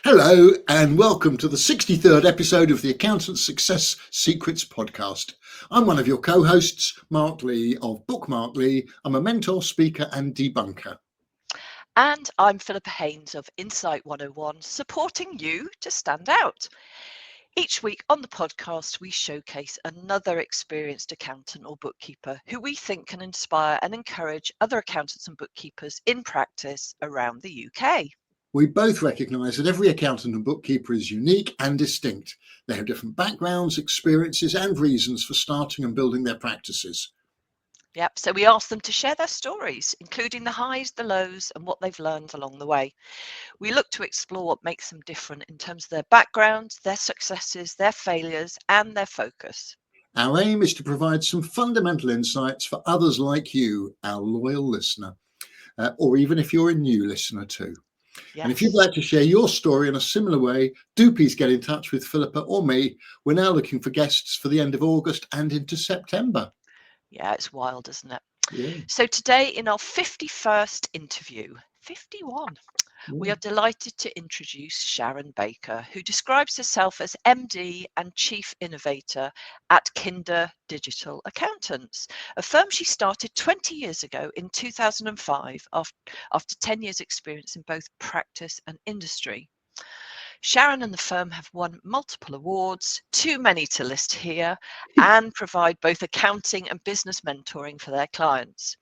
Hello and welcome to the 63rd episode of the Accountant Success Secrets podcast. I'm one of your co-hosts, Mark Lee of Bookmark Lee. I'm a mentor, speaker and debunker. And I'm Philippa Haynes of Insight 101, supporting you to stand out. Each week on the podcast, we showcase another experienced accountant or bookkeeper who we think can inspire and encourage other accountants and bookkeepers in practice around the UK. We both recognise that every accountant and bookkeeper is unique and distinct. They have different backgrounds, experiences and reasons for starting and building their practices. Yep, so we asked them to share their stories, including the highs, the lows, and what they've learned along the way. We look to explore what makes them different in terms of their backgrounds, their successes, their failures, and their focus. Our aim is to provide some fundamental insights for others like you, our loyal listener, or even if you're a new listener too. Yes. And if you'd like to share your story in a similar way, do please get in touch with Philippa or me. We're now looking for guests for the end of August and into September. Yeah, it's wild, isn't it? Yeah. So today in our 51st interview, 51, we are delighted to introduce Sharon Baker, who describes herself as MD and Chief Innovator at Kinder Digital Accountants, a firm she started 20 years ago in 2005 after 10 years experience in both practice and industry. Sharon and the firm have won multiple awards, too many to list here, and provide both accounting and business mentoring for their clients.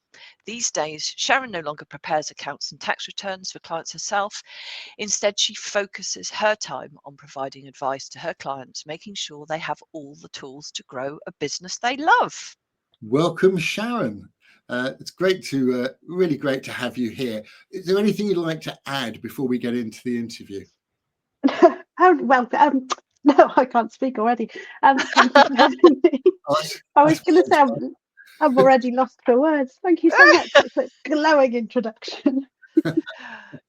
These days, Sharon no longer prepares accounts and tax returns for clients herself. Instead, she focuses her time on providing advice to her clients, making sure they have all the tools to grow a business they love. Welcome, Sharon. It's really great to have you here. Is there anything you'd like to add before we get into the interview? No, I can't speak already. Thank you for having me. I was going to say I'm already lost for words. Thank you so much. It's a glowing introduction.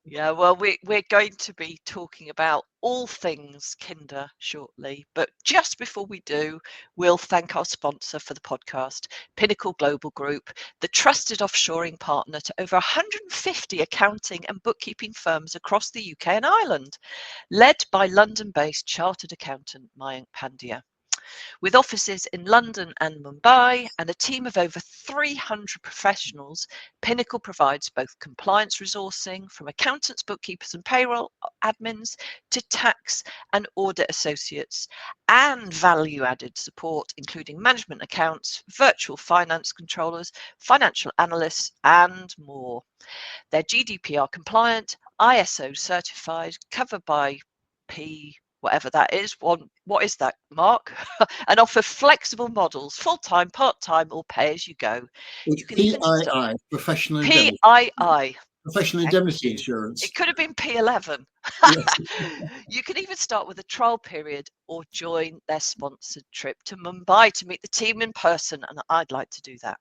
Yeah, well, we're going to be talking about all things Kinder shortly, but just before we do, we'll thank our sponsor for the podcast, Pinnacle Global Group, the trusted offshoring partner to over 150 accounting and bookkeeping firms across the UK and Ireland, led by London-based chartered accountant Mayank Pandya. With offices in London and Mumbai and a team of over 300 professionals, Pinnacle provides both compliance resourcing from accountants, bookkeepers and payroll admins to tax and audit associates, and value-added support, including management accounts, virtual finance controllers, financial analysts, and more. They're GDPR compliant, ISO certified, covered by whatever that is. What is that, Mark? And offer flexible models, full-time, part-time, or pay-as-you-go. It's PII, Professional Indemnity. PII. Professional Indemnity Insurance. It could have been P11. Yes. You can even start with a trial period or join their sponsored trip to Mumbai to meet the team in person, and I'd like to do that.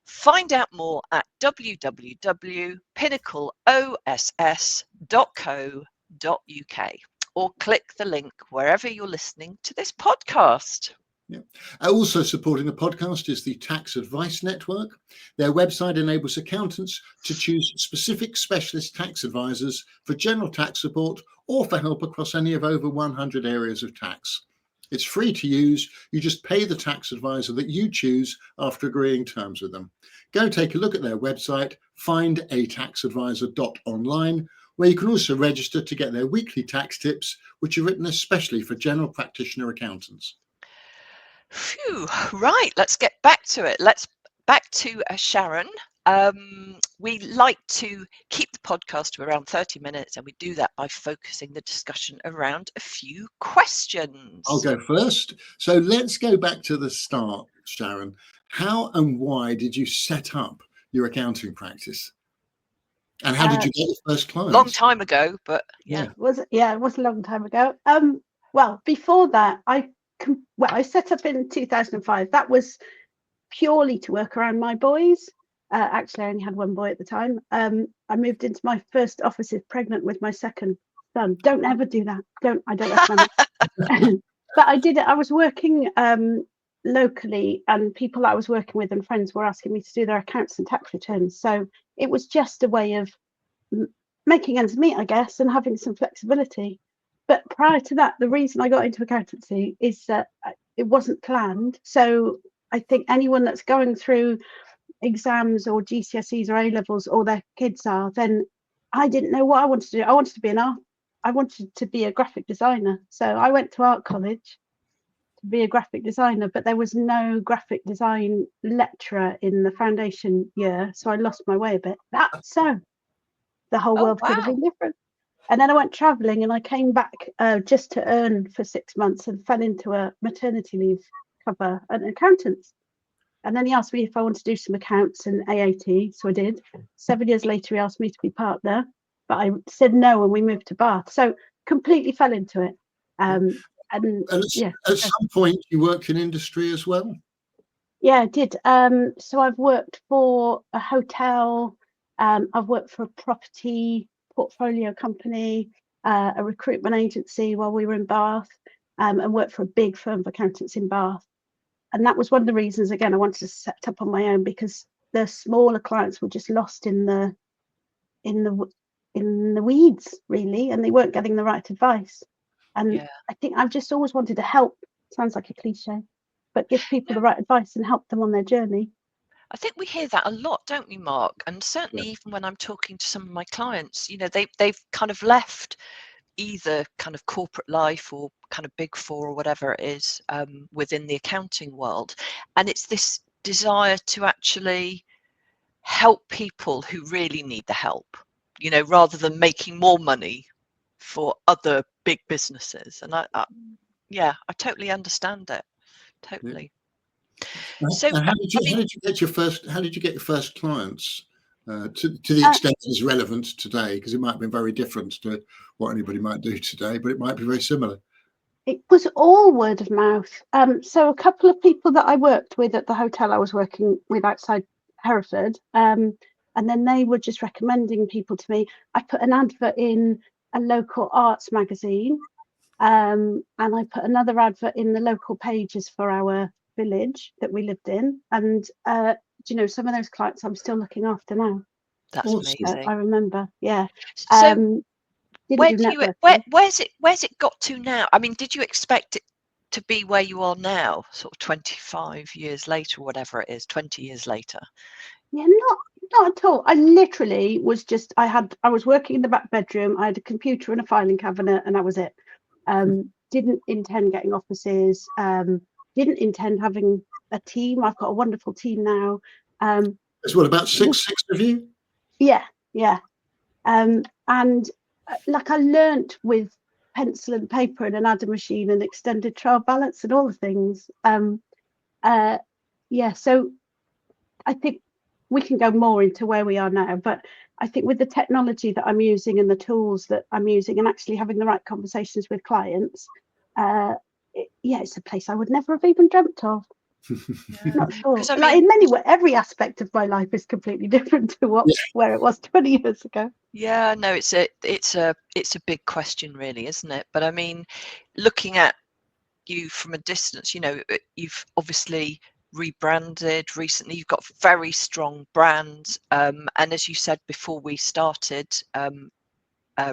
Find out more at www.pinnacleoss.co.uk or click the link wherever you're listening to this podcast. Yeah. Also supporting the podcast is the Tax Advice Network. Their website enables accountants to choose specific specialist tax advisors for general tax support or for help across any of over 100 areas of tax. It's free to use. You just pay the tax advisor that you choose after agreeing terms with them. Go take a look at their website, findataxadvisor.online, where you can also register to get their weekly tax tips, which are written especially for general practitioner accountants. Phew, right, let's get back to it. Back to Sharon. We like to keep the podcast to around 30 minutes, and we do that by focusing the discussion around a few questions. I'll go first. So let's go back to the start, Sharon. How and why did you set up your accounting practice? And how did you get your first clients? Long time ago, but yeah. It was a long time ago. Well, before that, I set up in 2005. That was purely to work around my boys. Actually, I only had one boy at the time. I moved into my first offices pregnant with my second son. Don't ever do that. I don't recommend it. But I did it. I was working locally, and people I was working with and friends were asking me to do their accounts and tax returns. So it was just a way of making ends meet, I guess, and having some flexibility. But prior to that, the reason I got into accountancy is that it wasn't planned. So I think anyone that's going through exams or GCSEs or A levels, or their kids are, then I didn't know what I wanted to do. I wanted to be I wanted to be a graphic designer. So I went to art college to be a graphic designer, but there was no graphic design lecturer in the foundation year. So I lost my way a bit. So the whole Oh, world could have wow. been different. And then I went traveling, and I came back just to earn for 6 months, and fell into a maternity leave cover at an accountant's. And then he asked me if I wanted to do some accounts and AAT, so I did. 7 years later, he asked me to be partner, but I said no when we moved to Bath. So completely fell into it. And yeah, at some point, you worked in industry as well. yeah, I did. So I've worked for a hotel. I've worked for a property portfolio company, a recruitment agency while we were in Bath, and worked for a big firm of accountants in Bath. And that was one of the reasons, again, I wanted to set up on my own, because the smaller clients were just lost in the weeds, really, and they weren't getting the right advice. And Yeah. I think I've just always wanted to help. Sounds like a cliche, but give people the right advice and help them on their journey. I think we hear that a lot, don't we, Mark? And certainly Yeah. even when I'm talking to some of my clients, they've kind of left either kind of corporate life or kind of big four or whatever it is within the accounting world. And it's this desire to actually help people who really need the help, rather than making more money for other big businesses. And I totally understand it. Totally. So, And how did you get your first clients? To the extent it's relevant today, because it might be very different to what anybody might do today, but it might be very similar. It was all word of mouth. So a couple of people that I worked with at the hotel I was working with outside Hereford, and then they were just recommending people to me. I put an advert in a local arts magazine, and I put another advert in the local pages for our village that we lived in. And some of those clients I'm still looking after now. that's amazing. I remember, yeah. So Didn't do networking. where's it got to now? I mean, did you expect it to be where you are now, sort of 25 years later, or whatever it is, 20 years later? Yeah, not at all. I literally was just, I was working in the back bedroom. I had a computer and a filing cabinet, and that was it. Didn't intend getting offices. Didn't intend having a team. I've got a wonderful team now. There's what, about six of you? Yeah. And like, I learnt with pencil and paper and an adder machine and extended trial balance and all the things. So I think we can go more into where we are now, but I think with the technology that I'm using and the tools that I'm using, and actually having the right conversations with clients, it's a place I would never have even dreamt of. Yeah. Not sure. 'Cause I Like, mean, in many ways, every aspect of my life is completely different to where it was 20 years ago. yeah, no, it's a big question, really, isn't it? But I mean, looking at you from a distance, you've obviously rebranded recently. You've got very strong brands, and as you said before we started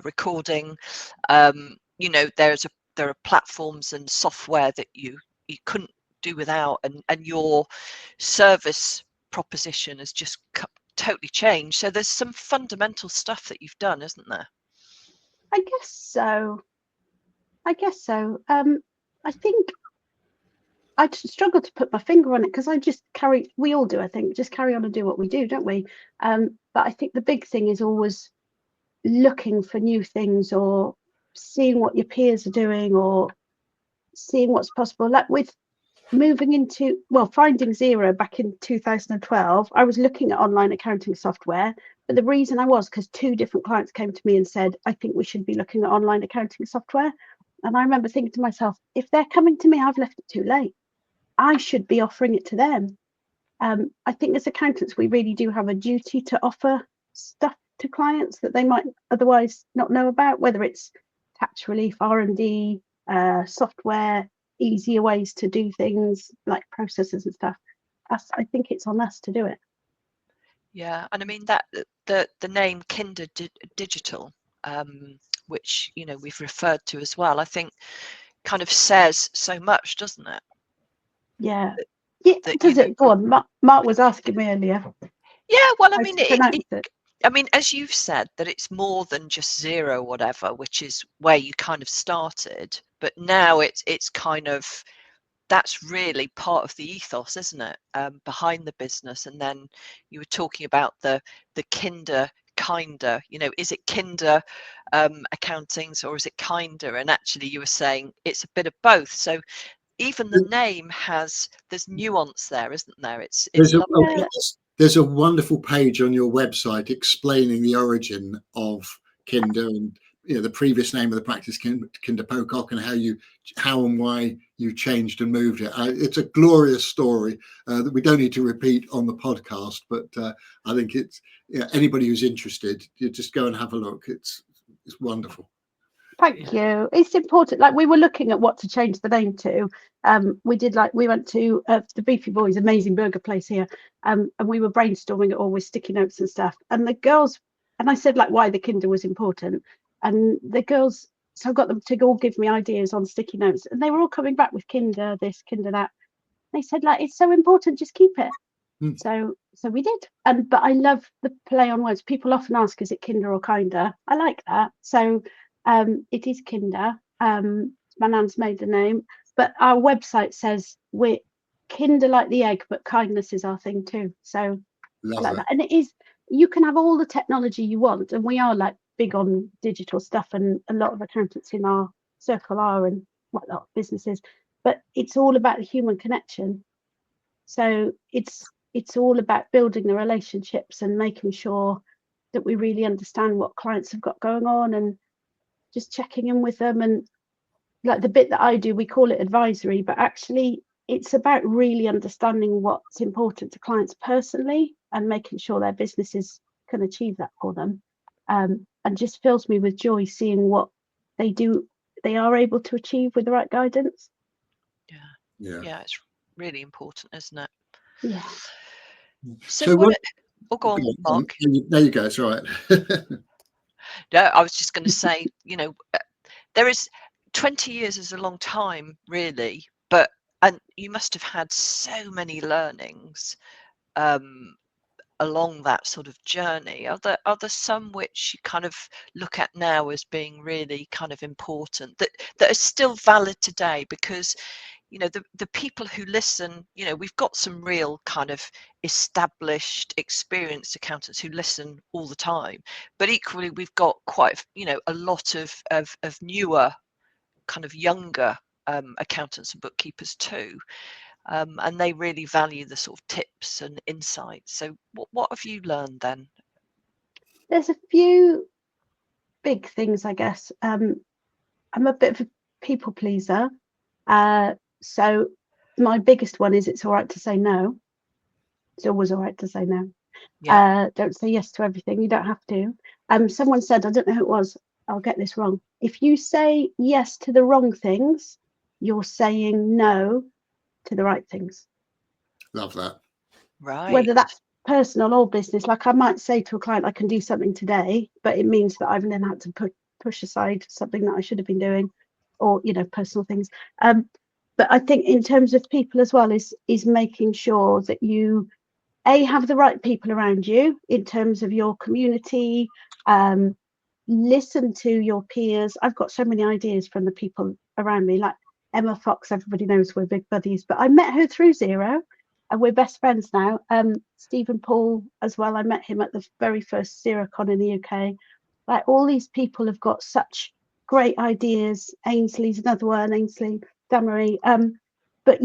recording, there are platforms and software that you couldn't do without, and your service proposition has just totally changed. So there's some fundamental stuff that you've done, isn't there? I guess so. I think I struggle to put my finger on it, because we all do, I think, just carry on and do what we do, don't we? But I think the big thing is always looking for new things, or seeing what your peers are doing, or seeing what's possible. Like with moving into, finding Xero back in 2012, I was looking at online accounting software. But the reason because 2 different clients came to me and said, I think we should be looking at online accounting software. And I remember thinking to myself, if they're coming to me, I've left it too late. I should be offering it to them. I think as accountants, we really do have a duty to offer stuff to clients that they might otherwise not know about, whether it's tax relief, R&D, software, easier ways to do things like processes and stuff. I think it's on us to do it. Yeah, and I mean that the name Kinder Digital, which we've referred to as well, I think kind of says so much, doesn't it? Yeah. Yeah, That does it? Go on. Mark was asking me earlier yeah, well, I how mean to pronounce it. I mean, as you've said, that it's more than just zero whatever, which is where you kind of started, but now it's kind of, that's really part of the ethos, isn't it, behind the business. And then you were talking about the kinder kinder, is it kinder accountings, or is it kinder? And actually you were saying it's a bit of both. So even the name there's nuance there, isn't there? It's lovely. There's a wonderful page on your website explaining the origin of Kinder, and the previous name of the practice, Kinder Pocock, and how and why you changed and moved it. It's a glorious story that we don't need to repeat on the podcast, but I think it's anybody who's interested, you just go and have a look. It's wonderful. Thank you. It's important. Like, we were looking at what to change the name to. We went to the Beefy Boys amazing burger place here, and we were brainstorming it all with sticky notes and stuff. And the girls, and I said like why the Kinder was important, and the girls, so I got them to all give me ideas on sticky notes, and they were all coming back with Kinder this, Kinder that. They said like, it's so important, just keep it. So we did. But I love the play on words. People often ask, is it Kinder or Kinder? I like that. So it is Kinder. My nan's made the name, but our website says we're Kinder like the egg, but kindness is our thing too. So like that. And it is, you can have all the technology you want, and we are like big on digital stuff, and a lot of accountants in our circle are, and what a lot of businesses, but it's all about the human connection. So it's all about building the relationships and making sure that we really understand what clients have got going on, and just checking in with them. And like the bit that I do, we call it advisory, but actually it's about really understanding what's important to clients personally and making sure their businesses can achieve that for them. And just fills me with joy seeing what they are able to achieve with the right guidance. Yeah, it's really important, isn't it? Yeah. So go on, Mark. There you go. It's all right. No, I was just going to say, there is 20 years is a long time, really, and you must have had so many learnings along that sort of journey. Are there some which you kind of look at now as being really kind of important that are still valid today? Because the people who listen, we've got some real kind of established, experienced accountants who listen all the time, but equally we've got quite a lot of newer, kind of younger accountants and bookkeepers too, and they really value the sort of tips and insights. So what have you learned then? There's a few big things, I guess. I'm a bit of a people pleaser. So my biggest one is it's all right to say no. It's always all right to say no. Yeah. Don't say yes to everything. You don't have to. Someone said, I don't know who it was, I'll get this wrong. If you say yes to the wrong things, you're saying no to the right things. Love that. Right. Whether that's personal or business. Like, I might say to a client, I can do something today, but it means that I've then had to push aside something that I should have been doing, or personal things. But I think in terms of people as well, is making sure that you have the right people around you in terms of your community. Listen to your peers. I've got so many ideas from the people around me, like Emma Fox. Everybody knows we're big buddies, but I met her through Xero, and we're best friends now. Stephen Paul as well. I met him at the very first XeroCon in the UK. Like, all these people have got such great ideas. Ainsley's another one. Ainsley, Damery. But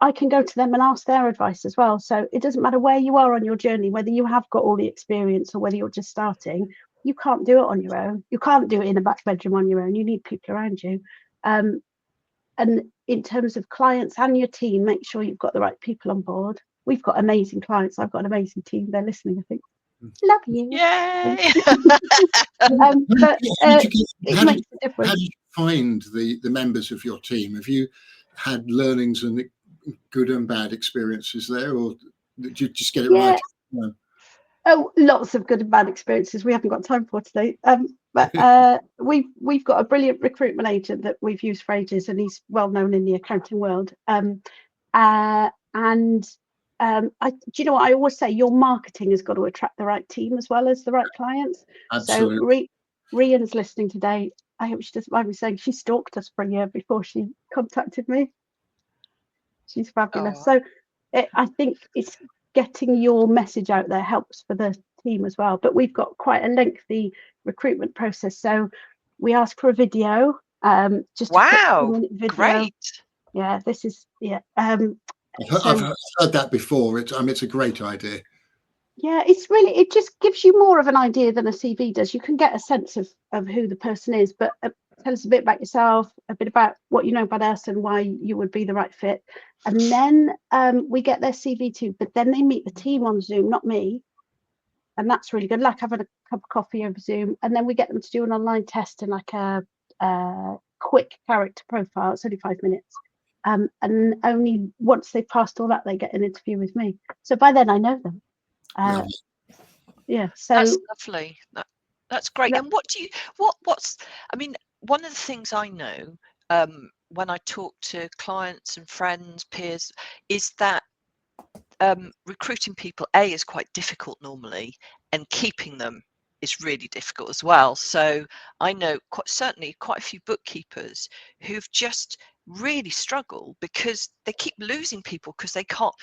I can go to them and ask their advice as well. So it doesn't matter where you are on your journey, whether you have got all the experience or whether you're just starting. You can't do it on your own. You can't do it in a back bedroom on your own. You need people around you. And in terms of clients and your team, make sure you've got the right people on board. We've got amazing clients. I've got an amazing team. They're listening, I think. Love you. Yay! But it makes a difference. How do you find the members of your team? Have you had learnings and good and bad experiences there, or did you just get it right? Oh, lots of good and bad experiences we haven't got time for today. But we've got a brilliant recruitment agent that we've used for ages, and he's well known in the accounting world. Do you know what I always say? Your marketing has got to attract the right team as well as the right clients. Absolutely. So Rian's listening today. I hope she doesn't mind me saying she stalked us for a year before she contacted me. She's fabulous. Oh. So I think it's getting your message out there helps for the team as well. But we've got quite a lengthy recruitment process. So we ask for a video, just a quick 2-minute video. Great. Yeah, this is I've heard that before. It's a great idea. Yeah, it just gives you more of an idea than a CV does. You can get a sense of who the person is, but tell us a bit about yourself, a bit about what you know about us and why you would be the right fit. And then we get their CV too, but then they meet the team on Zoom, not me. And that's really good, like having a cup of coffee over Zoom. And then we get them to do an online test and like a quick character profile. It's only 5 minutes. And only once they've passed all that, they get an interview with me. So by then I know them. Yeah, so that's lovely. That's great. And what's I mean, one of the things I know when I talk to clients and friends, peers, is that recruiting people is quite difficult normally, and keeping them is really difficult as well. So I know certainly quite a few bookkeepers who've just really struggled because they keep losing people because they can't,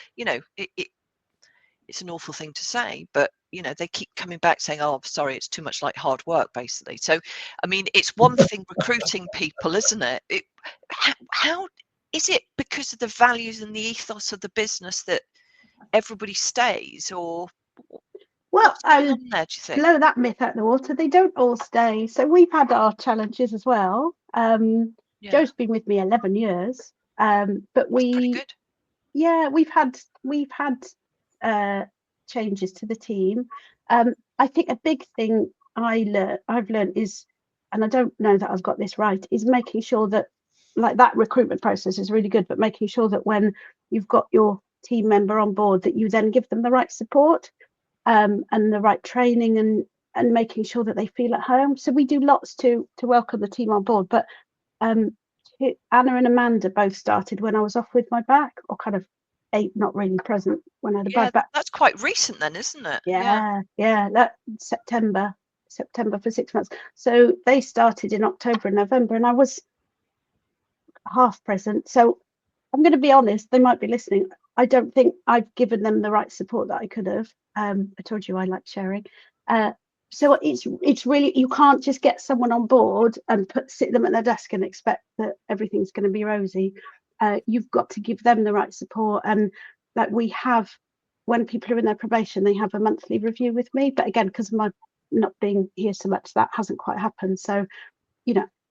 it's an awful thing to say, but they keep coming back saying, oh, sorry, it's too much like hard work, basically. So I mean, it's one thing recruiting people, isn't it? How is it because of the values and the ethos of the business that everybody stays, or what's going on there, do you think? Blow that myth out of the water. They don't all stay. So we've had our challenges as well. Joe's been with me 11 years, but That's pretty good. Yeah, we've had changes to the team. I think a big thing I've learned is, and I don't know that I've got this right, is making sure that like that recruitment process is really good, but making sure that when you've got your team member on board, that you then give them the right support and the right training and making sure that they feel at home. So we do lots to welcome the team on board. But Anna and Amanda both started when I was off with my back, or kind of not really present when I had a bad back. That's quite recent then, isn't it? Yeah, that September for 6 months. So they started in October and November, and I was half present. So I'm going to be honest, they might be listening. I don't think I've given them the right support that I could have. I told you I like sharing. So it's really, you can't just get someone on board and sit them at their desk and expect that everything's going to be rosy. You've got to give them the right support. And like we have, when people are in their probation, they have a monthly review with me. But again, because of my not being here so much, that hasn't quite happened. So,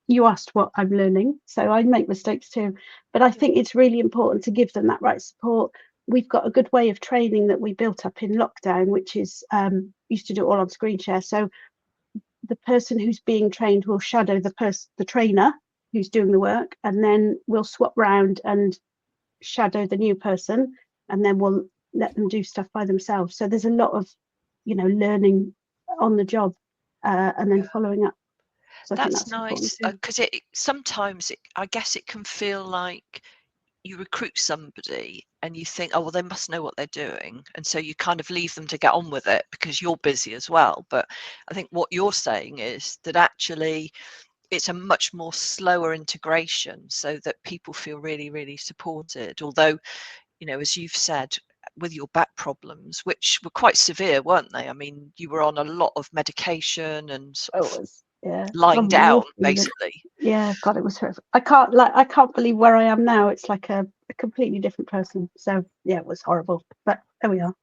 you asked what I'm learning, so I make mistakes too. But I think it's really important to give them that right support. We've got a good way of training that we built up in lockdown, which is used to do it all on screen share. So the person who's being trained will shadow the trainer who's doing the work, and then we'll swap round and shadow the new person, and then we'll let them do stuff by themselves. So there's a lot of learning on the job and then following up. So that's nice, because sometimes I guess it can feel like you recruit somebody and you think, oh well, they must know what they're doing, and so you kind of leave them to get on with it because you're busy as well. But I think what you're saying is that actually it's a much more slower integration, so that people feel really, really supported. Although, as you've said, with your back problems, which were quite severe, weren't they? I mean, you were on a lot of medication and lying down, basically. Yeah, God, it was horrific. I can't believe where I am now. It's like a completely different person. So yeah, it was horrible. But there we are.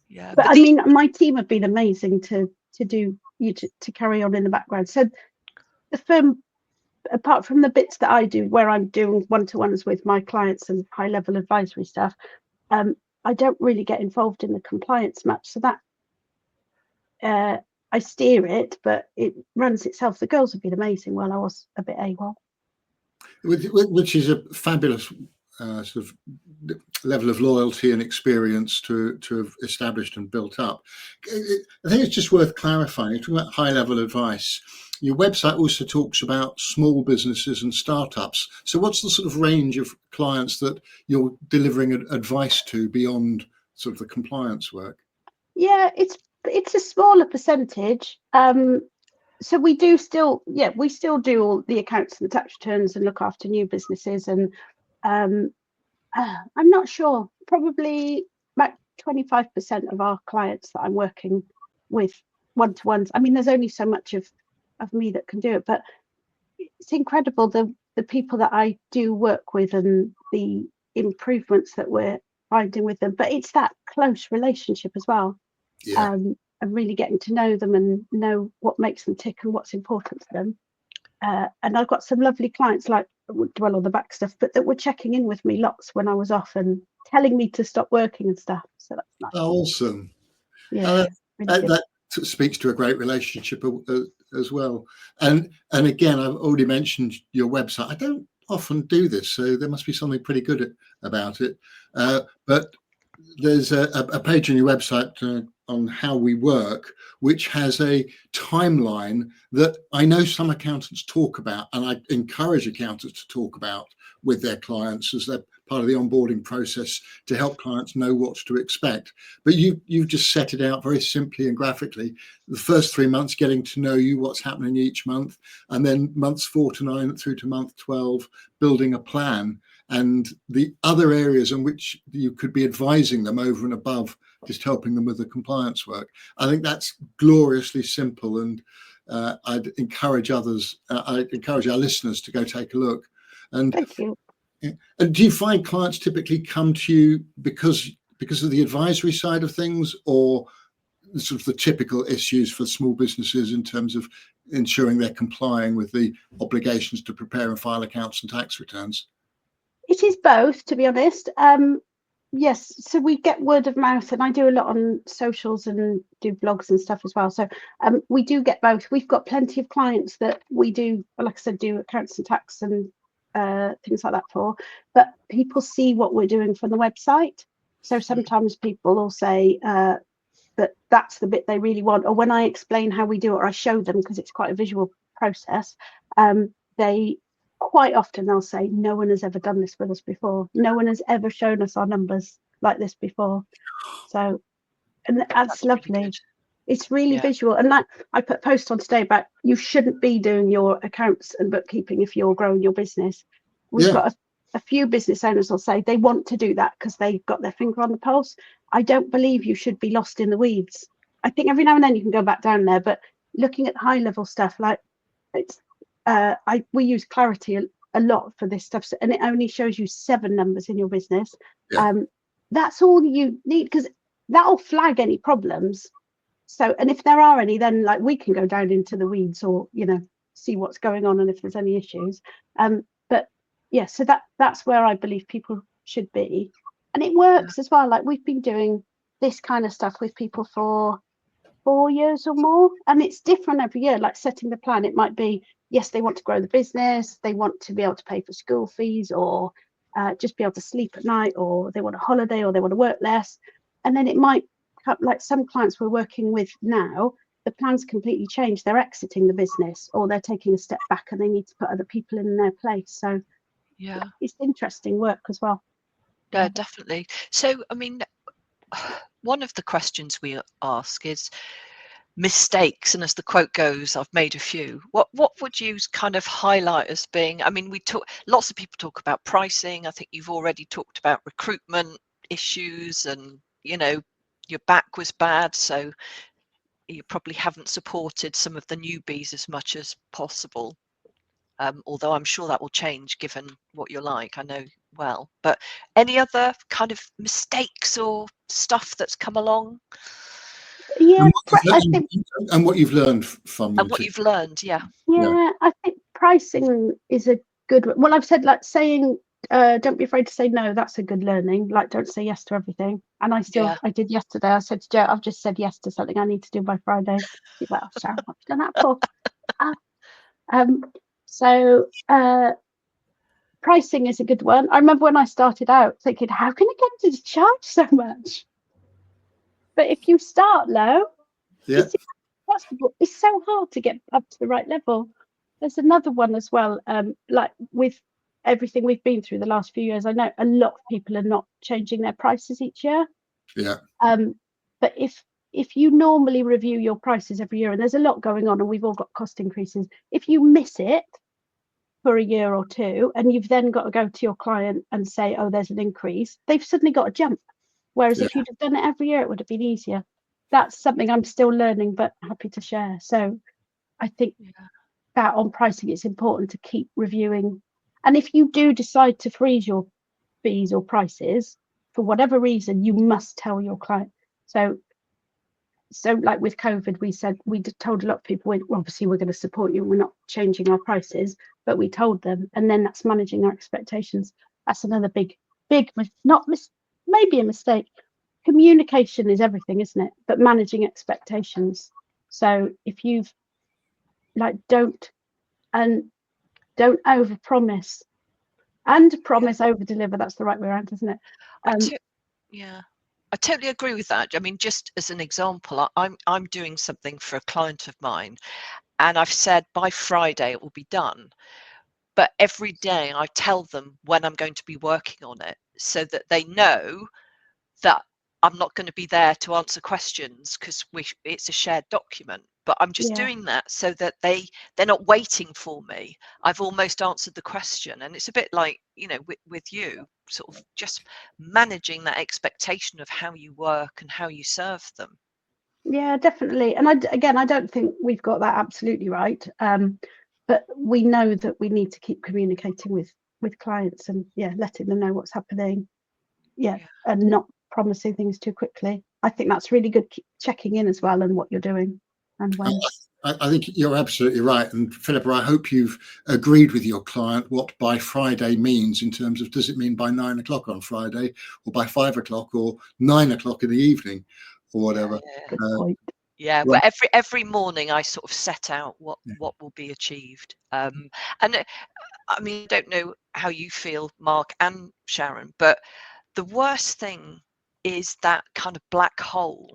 Yeah, but I mean, my team have been amazing to carry on in the background. So the firm, apart from the bits that I do, where I'm doing one-to-ones with my clients and high-level advisory stuff, I don't really get involved in the compliance much. So that I steer it, but it runs itself. The girls have been amazing while I was a bit AWOL. Which is a fabulous sort of level of loyalty and experience to have established and built up. I think it's just worth clarifying. You're talking about high level advice. Your website also talks about small businesses and startups. So what's the sort of range of clients that you're delivering advice to beyond sort of the compliance work? Yeah, it's a smaller percentage. So we still do all the accounts and the tax returns and look after new businesses. And I'm not sure, probably about 25% of our clients that I'm working with one-to-ones. I mean, there's only so much of me that can do it, but it's incredible the people that I do work with and the improvements that we're finding with them. But it's that close relationship as well. Yeah. And really getting to know them and know what makes them tick and what's important to them. And I've got some lovely clients, like, would dwell on the back stuff, but that were checking in with me lots when I was off and telling me to stop working and stuff. So that's nice. Awesome. Yeah, really that speaks to a great relationship as well. And again, I've already mentioned your website. I don't often do this, so there must be something pretty good about it. But there's a page on your website on how we work, which has a timeline that I know some accountants talk about, and I encourage accountants to talk about with their clients as they're part of the onboarding process to help clients know what to expect. But you've just set it out very simply and graphically. The first 3 months, getting to know you, what's happening each month, and then months 4 to 9 through to month 12, building a plan. And the other areas in which you could be advising them over and above just helping them with the compliance work. I think that's gloriously simple, and I'd encourage our listeners to go take a look. And thank you. And do you find clients typically come to you because of the advisory side of things, or sort of the typical issues for small businesses in terms of ensuring they're complying with the obligations to prepare and file accounts and tax returns? It is both, to be honest. Yes, so we get word of mouth, and I do a lot on socials and do blogs and stuff as well. So we do get both. We've got plenty of clients that we do, like I said, do accounts and tax and things like that for, but people see what we're doing from the website. So sometimes people will say that that's the bit they really want, or when I explain how we do it, or I show them, because it's quite a visual process, they quite often they'll say, no one has ever done this with us before. No one has ever shown us our numbers like this before. So, and that's lovely. Really it's really visual. And like I put a post on today about, you shouldn't be doing your accounts and bookkeeping if you're growing your business. We've got a few business owners will say they want to do that because they've got their finger on the pulse. I don't believe you should be lost in the weeds. I think every now and then you can go back down there, but looking at high level stuff, like it's we use Clarity a lot for this stuff, and it only shows you 7 numbers in your business. That's all you need, because that'll flag any problems. So, and if there are any, then like we can go down into the weeds, or see what's going on and if there's any issues. But yeah, so that's where I believe people should be, and it works as well. Like we've been doing this kind of stuff with people for 4 years or more, and it's different every year. Like setting the plan, it might be, yes, they want to grow the business, they want to be able to pay for school fees, or just be able to sleep at night, or they want a holiday, or they want to work less. And then it might, like some clients we're working with now, the plan's completely changed. They're exiting the business, or they're taking a step back and they need to put other people in their place. So it's interesting work as well. Yeah, definitely. So I mean, one of the questions we ask is mistakes, and as the quote goes, I've made a few. What would you kind of highlight as being, I mean, lots of people talk about pricing. I think you've already talked about recruitment issues, and your back was bad, so you probably haven't supported some of the newbies as much as possible, although I'm sure that will change given what you're like, I know well. But any other kind of mistakes or stuff that's come along? Yeah, I think, and what you've learned from them. And what you've learned, yeah, I think pricing is a good. Well, I've said, like, saying don't be afraid to say no. That's a good learning. Like, don't say yes to everything. And I did yesterday. I said to Joe, I've just said yes to something I need to do by Friday. Well, Sharon, what have you done that for? So pricing is a good one. I remember when I started out thinking, how can accountants charge so much? But if you start low, Yeah. it's impossible. It's so hard to get up to the right level. There's another one as well. Like with everything we've been through the last few years, I know a lot of people are not changing their prices each year. Yeah. But if you normally review your prices every year, and there's a lot going on, and we've all got cost increases, if you miss it for a year or two, and you've then got to go to your client and say, oh, there's an increase, they've suddenly got to jump. Whereas if you'd have done it every year, it would have been easier. That's something I'm still learning, but happy to share. So I think that on pricing, it's important to keep reviewing. And if you do decide to freeze your fees or prices for whatever reason, you must tell your client. So like with COVID, we said, we told a lot of people, obviously we're going to support you, we're not changing our prices, but we told them, and then that's managing our expectations. That's another big, maybe a mistake. Communication is everything, isn't it? But managing expectations. So if you've don't overpromise and promise over deliver. That's the right way around, isn't it? I totally agree with that. I mean, just as an example, I'm doing something for a client of mine, and I've said by Friday it will be done. But every day I tell them when I'm going to be working on it, so that they know that I'm not going to be there to answer questions, because it's a shared document. But I'm just doing that so that they're not waiting for me. I've almost answered the question, and it's a bit like, with you, sort of just managing that expectation of how you work and how you serve them. Yeah, definitely. And I don't think we've got that absolutely right. But we know that we need to keep communicating with clients and letting them know what's happening. And not promising things too quickly. I think that's really good, checking in as well and what you're doing and when. I think you're absolutely right. And Philippa, I hope you've agreed with your client what by Friday means, in terms of, does it mean by 9 o'clock on Friday, or by 5 o'clock, or 9 o'clock in the evening, or whatever? Good point. Yeah, Right. well, every morning I sort of set out what will be achieved. And I mean, I don't know how you feel, Mark and Sharon, but the worst thing is that kind of black hole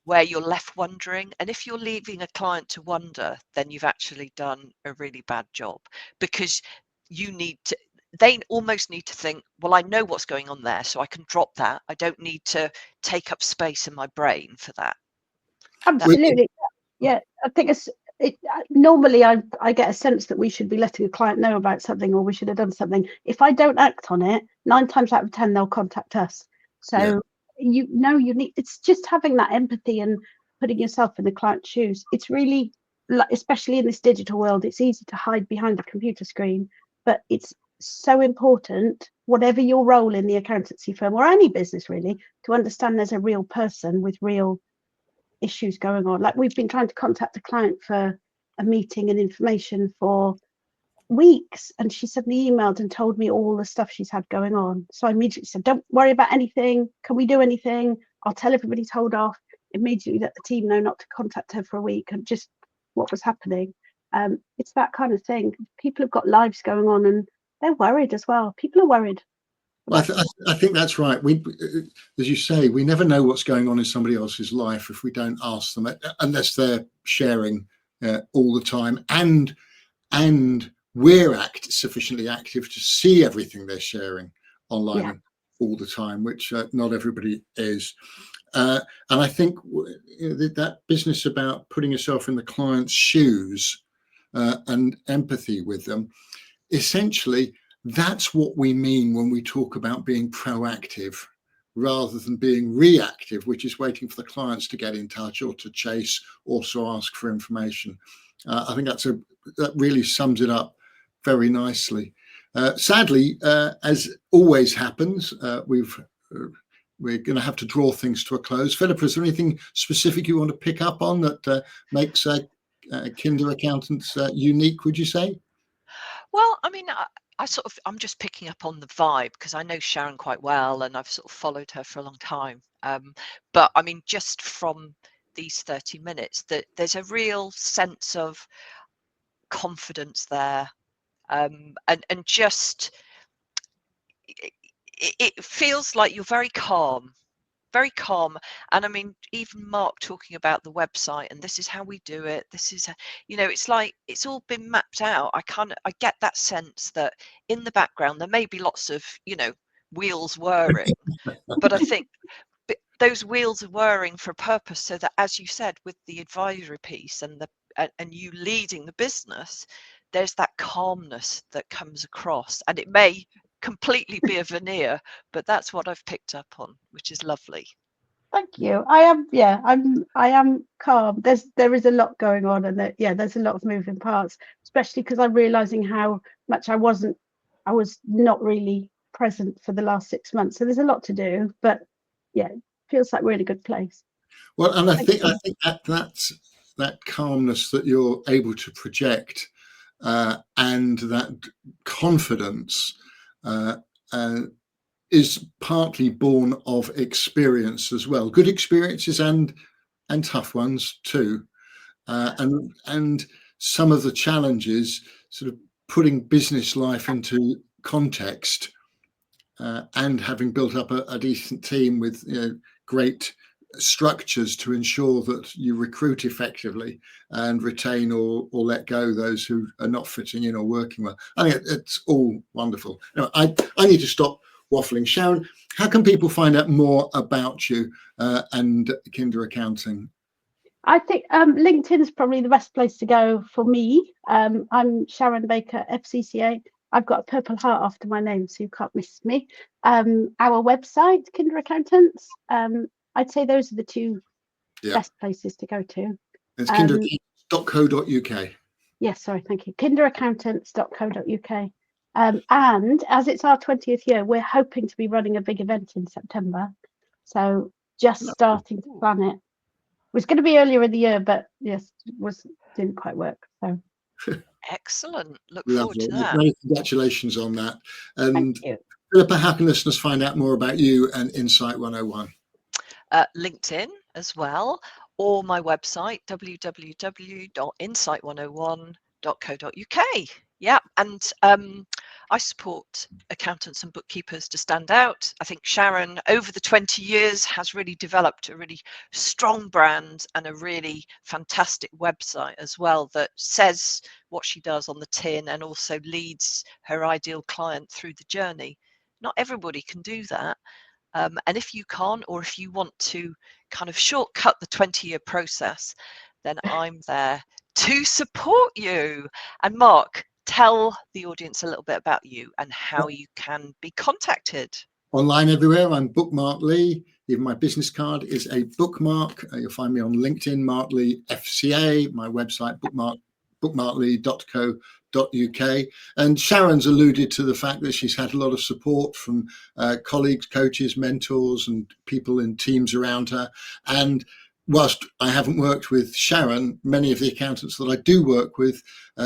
where you're left wondering. And if you're leaving a client to wonder, then you've actually done a really bad job, because they almost need to think, well, I know what's going on there, so I can drop that. I don't need to take up space in my brain for that. Absolutely. I think normally I get a sense that we should be letting a client know about something, or we should have done something. If I don't act on it, 9 times out of 10 they'll contact us. So you need, it's just having that empathy and putting yourself in the client's shoes. It's really, especially in this digital world, it's easy to hide behind a computer screen, but it's so important, whatever your role in the accountancy firm or any business really, to understand there's a real person with real issues going on. Like, we've been trying to contact a client for a meeting and information for weeks, and she suddenly emailed and told me all the stuff she's had going on. So I immediately said, don't worry about anything. Can we do anything? I'll tell everybody to hold off. Immediately let the team know not to contact her for a week, and just what was happening. It's that kind of thing. People have got lives going on, and they're worried as well. People are worried. Well, I think that's right. We, as you say, we never know what's going on in somebody else's life if we don't ask them, unless they're sharing all the time, and we're sufficiently active to see everything they're sharing online all the time, which not everybody is. And I think that business about putting yourself in the client's shoes and empathy with them, essentially, that's what we mean when we talk about being proactive rather than being reactive, which is waiting for the clients to get in touch or to chase or to ask for information. I think that really sums it up very nicely. Sadly, as always happens, we're going to have to draw things to a close. Philippa, is there anything specific you want to pick up on that makes Kinder Accountants unique, would you say? Well, I mean, I'm just picking up on the vibe, because I know Sharon quite well and I've sort of followed her for a long time. But I mean, just from these 30 minutes, that there's a real sense of confidence there, and just it feels like you're very calm. Very calm. And I mean, even Mark talking about the website and this is how we do it. This is, it's like it's all been mapped out. I get that sense that in the background there may be lots of, wheels whirring, but I think those wheels are whirring for a purpose, so that, as you said, with the advisory piece and and you leading the business, there's that calmness that comes across, and it may completely be a veneer, but that's what I've picked up on, which is lovely. Thank you. I am calm. There is a lot going on, and there's a lot of moving parts, especially because I'm realizing how much I was not really present for the last 6 months. So there's a lot to do, but yeah, it feels like we're in a good place. Well, and I think that calmness that you're able to project, and that confidence is partly born of experience as well. Good experiences and tough ones too, and some of the challenges, sort of putting business life into context, and having built up a decent team with great structures to ensure that you recruit effectively and retain or let go those who are not fitting in or working well. I think it's all wonderful. I need to stop waffling. Sharon, how can people find out more about you and Kinder Accounting? I think LinkedIn is probably the best place to go for me. I'm Sharon Baker, FCCA. I've got a purple heart after my name, so you can't miss me. Our website, Kinder Accountants. I'd say those are the two best places to go to. It's kinderaccountants.co.uk. Yes, sorry, thank you. kinderaccountants.co.uk. And as it's our 20th year, we're hoping to be running a big event in September. So just starting to plan it. It was going to be earlier in the year, but yes, didn't quite work. So excellent. Look forward to that. Many congratulations on that. And Philippa, how can listeners find out more about you and Insight 101? LinkedIn as well, or my website, www.insight101.co.uk. Yeah, and I support accountants and bookkeepers to stand out. I think Sharon, over the 20 years, has really developed a really strong brand and a really fantastic website as well that says what she does on the tin and also leads her ideal client through the journey. Not everybody can do that. And if you can't, or if you want to kind of shortcut the 20-year process, then I'm there to support you. And Mark, tell the audience a little bit about you and how you can be contacted. Online everywhere. I'm Bookmark Lee. Even my business card is a bookmark. You'll find me on LinkedIn, Mark Lee FCA, my website, bookmarklee.co.uk. And Sharon's alluded to the fact that she's had a lot of support from colleagues, coaches, mentors, and people in teams around her. And whilst I haven't worked with Sharon, many of the accountants that I do work with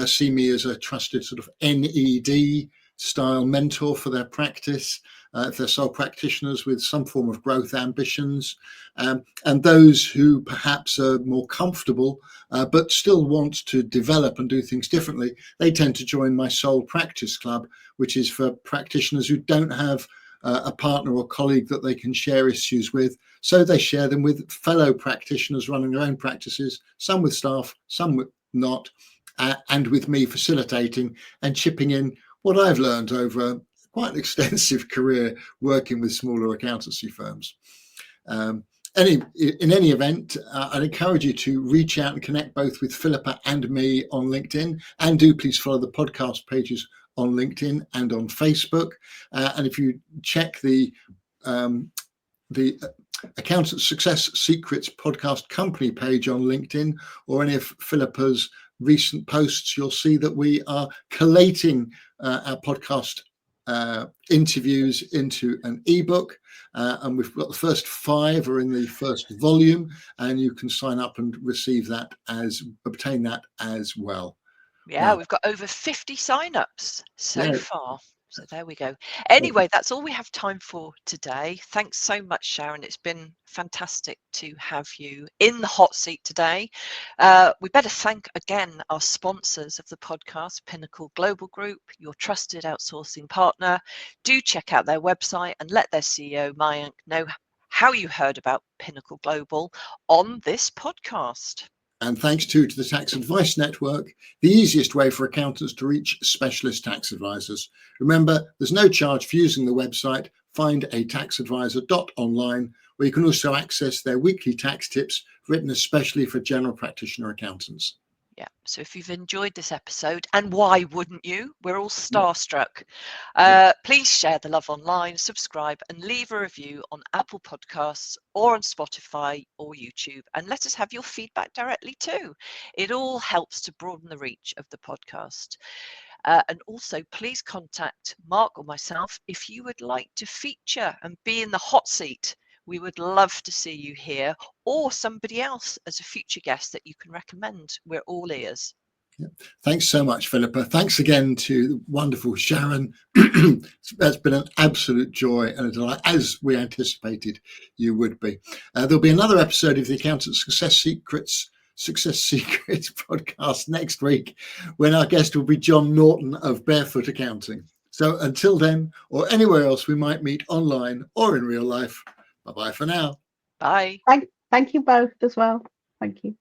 see me as a trusted sort of NED style mentor for their practice. If they're sole practitioners with some form of growth ambitions, and those who perhaps are more comfortable but still want to develop and do things differently, they tend to join my Soul Practice Club, which is for practitioners who don't have a partner or colleague that they can share issues with. So they share them with fellow practitioners running their own practices, some with staff, some with not, and with me facilitating and chipping in what I've learned over quite an extensive career working with smaller accountancy firms. In any event, I'd encourage you to reach out and connect both with Philippa and me on LinkedIn, and do please follow the podcast pages on LinkedIn and on Facebook. And if you check the Accountant Success Secrets podcast company page on LinkedIn, or any of Philippa's recent posts, you'll see that we are collating our podcast interviews into an ebook, and we've got the first 5 are in the first volume, and you can sign up and obtain that as well. Yeah, we've got over 50 sign-ups so far. So there we go. Anyway, that's all we have time for today. Thanks so much, Sharon. It's been fantastic to have you in the hot seat today. We better thank again our sponsors of the podcast, Pinnacle Global Group, your trusted outsourcing partner. Do check out their website and let their CEO, Mayank, know how you heard about Pinnacle Global on this podcast. And thanks too to the Tax Advice Network, the easiest way for accountants to reach specialist tax advisors. Remember, there's no charge for using the website findataxadvisor.online, where you can also access their weekly tax tips written especially for general practitioner accountants. Yeah, so if you've enjoyed this episode, and why wouldn't you? We're all starstruck. Please share the love online, subscribe, and leave a review on Apple Podcasts or on Spotify or YouTube, and let us have your feedback directly too. It all helps to broaden the reach of the podcast. And also, please contact Mark or myself if you would like to feature and be in the hot seat. We would love to see you here, or somebody else as a future guest that you can recommend. We're all ears. Yeah. Thanks so much, Philippa. Thanks again to wonderful Sharon. That's been an absolute joy and a delight, as we anticipated you would be. There'll be another episode of the Accountant Success Secrets podcast next week, when our guest will be John Norton of Barefoot Accounting. So until then, or anywhere else we might meet online or in real life, bye-bye for now. Bye. Thank you both as well. Thank you.